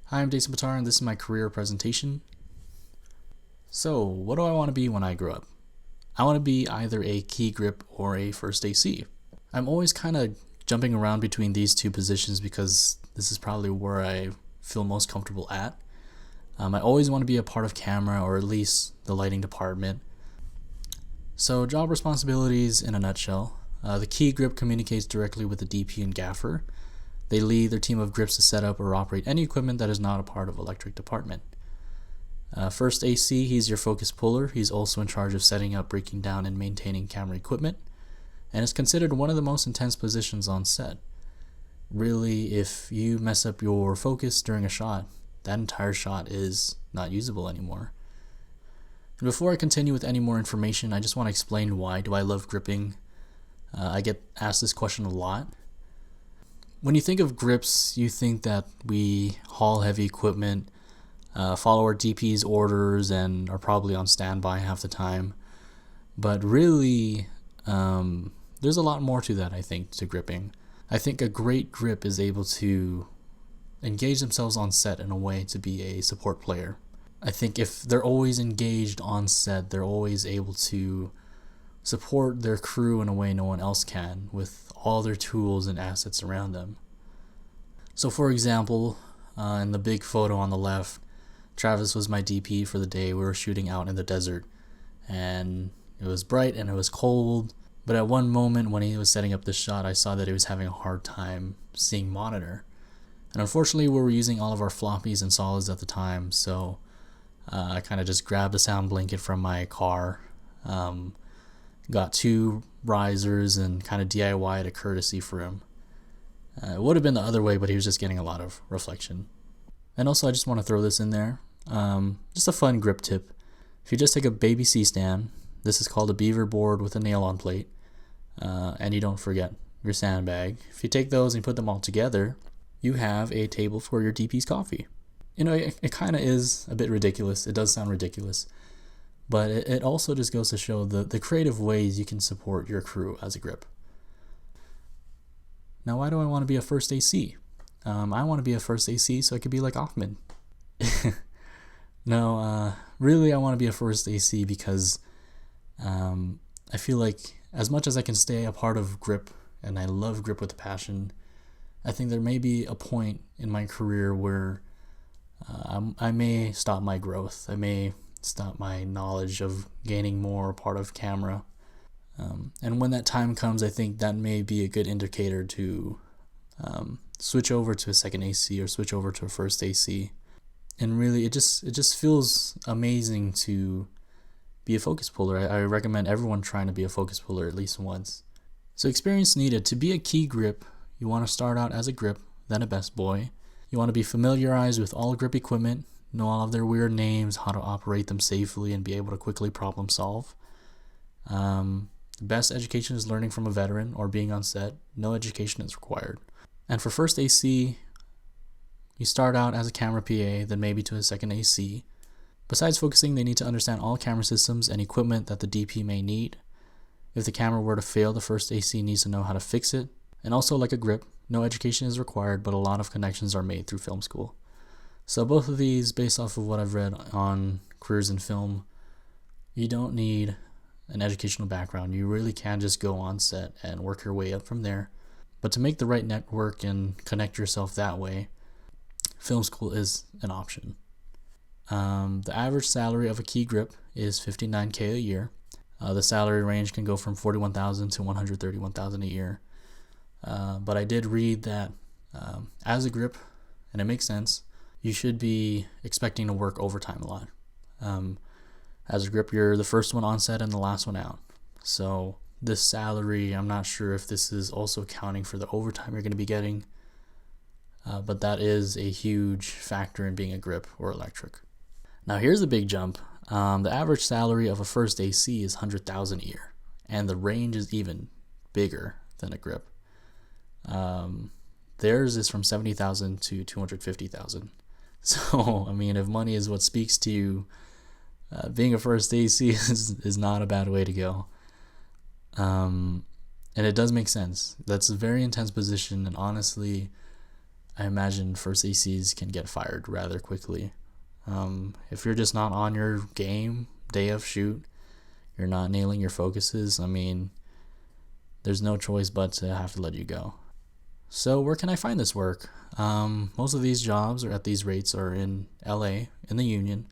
Hi, I'm Dacen Batara, and this is my career presentation. So, what do I want to be when I grow up? I want to be either a key grip or a first AC. I'm always kind of jumping around between these two positions because this is probably where I feel most comfortable at. I always want to be a part of camera or at least the lighting department. So, job responsibilities in a nutshell. The key grip communicates directly with the DP and gaffer. They lead their team of grips to set up or operate any equipment that is not a part of electric department. First AC, he's your focus puller. He's also in charge of setting up, breaking down, and maintaining camera equipment, and is considered one of the most intense positions on set. Really, if you mess up your focus during a shot, that entire shot is not usable anymore. And before I continue with any more information, I just want to explain why do I love gripping. I get asked this question a lot. When you think of grips, you think that we haul heavy equipment, follow our DP's orders, and are probably on standby half the time. But really, there's a lot more to that, I think, to gripping. I think a great grip is able to engage themselves on set in a way to be a support player. I think if they're always engaged on set, they're always able to support their crew in a way no one else can, with all their tools and assets around them. So for example, in the big photo on the left, Travis was my DP for the day. We were shooting out in the desert, and it was bright and it was cold, but at one moment when he was setting up the shot, I saw that he was having a hard time seeing monitor. And unfortunately, we were using all of our floppies and solids at the time, so I kind of just grabbed a sound blanket from my car, got two risers, and kind of DIY'd a courtesy for him. It would have been the other way, but he was just getting a lot of reflection. And also, I just want to throw this in there. Just a fun grip tip. If you just take a baby C-stand, this is called a beaver board with a nail-on plate, and you don't forget your sandbag. If you take those and put them all together, you have a table for your DP's coffee. You know, it kind of is a bit ridiculous. It does sound ridiculous. But it also just goes to show the creative ways you can support your crew as a grip. Now, why do I want to be a first AC? I want to be a first AC so I could be like Offman. No, really I want to be a first AC because I feel like as much as I can stay a part of grip, and I love grip with a passion, I think there may be a point in my career where I may stop my growth. I may stop my knowledge of gaining more part of camera. And when that time comes, I think that may be a good indicator to switch over to a second AC or switch over to a first AC. And really, it just feels amazing to be a focus puller. I recommend everyone trying to be a focus puller at least once. So experience needed. To be a key grip, you want to start out as a grip, then a best boy. You want to be familiarized with all grip equipment, know all of their weird names, how to operate them safely, and be able to quickly problem solve. The best education is learning from a veteran or being on set. No education is required. And for first AC, you start out as a camera PA, then maybe to a second AC. Besides focusing, they need to understand all camera systems and equipment that the DP may need. If the camera were to fail, the first AC needs to know how to fix it. And also, like a grip, no education is required, but a lot of connections are made through film school. So both of these, based off of what I've read on careers in film, you don't need an educational background. You really can just go on set and work your way up from there. But to make the right network and connect yourself that way, film school is an option. The average salary of a key grip is $59K a year. The salary range can go from $41,000 to $131,000 a year. But I did read that as a grip, and it makes sense, you should be expecting to work overtime a lot. As a grip, you're the first one on set and the last one out. So this salary, I'm not sure if this is also accounting for the overtime you're going to be getting, but that is a huge factor in being a grip or electric. Now here's the big jump. The average salary of a first AC is $100,000 a year, and the range is even bigger than a grip. Theirs is from $70,000 to $250,000. So, I mean, if money is what speaks to you, being a first AC is not a bad way to go. And it does make sense. That's a very intense position, and honestly, I imagine first ACs can get fired rather quickly. If you're just not on your game day of shoot, you're not nailing your focuses, I mean, there's no choice but to have to let you go. So where can I find this work? Most of these jobs or at these rates are in LA, in the Union.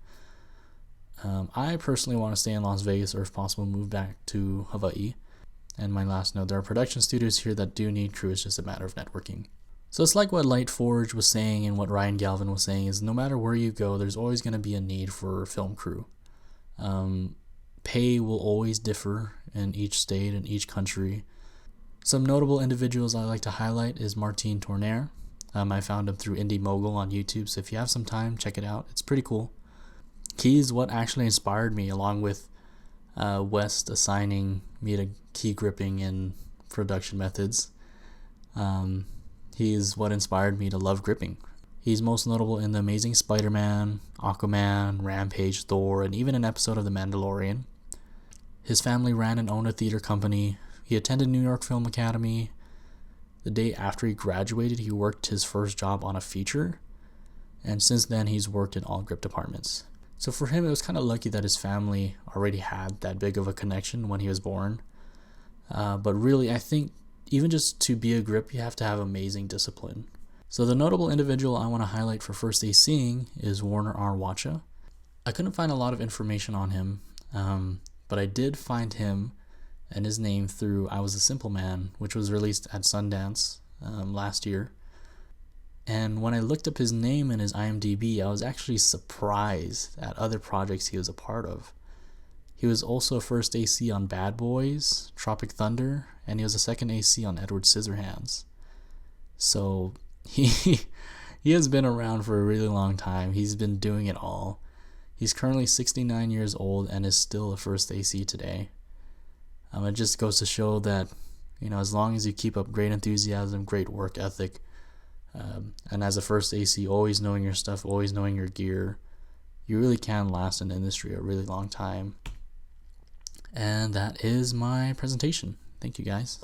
I personally want to stay in Las Vegas or if possible move back to Hawaii. And my last note, there are production studios here that do need crew, it's just a matter of networking. So it's like what Lightforge was saying and what Ryan Galvin was saying is no matter where you go, there's always going to be a need for film crew. Pay will always differ in each state and each country. Some notable individuals I like to highlight is Martin Tournaire. I found him through Indie Mogul on YouTube, so if you have some time, check it out. It's pretty cool. He's what actually inspired me, along with West assigning me to key gripping and production methods. He's what inspired me to love gripping. He's most notable in The Amazing Spider-Man, Aquaman, Rampage, Thor, and even an episode of The Mandalorian. His family ran and owned a theater company. He attended New York Film Academy. The day after he graduated, he worked his first job on a feature, and since then he's worked in all grip departments. So for him, it was kind of lucky that his family already had that big of a connection when he was born. But really, I think even just to be a grip, you have to have amazing discipline. So the notable individual I want to highlight for first ACing is Warner R. Wacha. I couldn't find a lot of information on him, but I did find him and his name through I Was a Simple Man, which was released at Sundance last year. And when I looked up his name in his IMDb, I was actually surprised at other projects he was a part of. He was also a first AC on Bad Boys, Tropic Thunder, and he was a second AC on Edward Scissorhands. So he has been around for a really long time. He's been doing it all. He's currently 69 years old and is still a first AC today. It just goes to show that, as long as you keep up great enthusiasm, great work ethic, and as a first AC, always knowing your stuff, always knowing your gear, you really can last in the industry a really long time. And that is my presentation. Thank you, guys.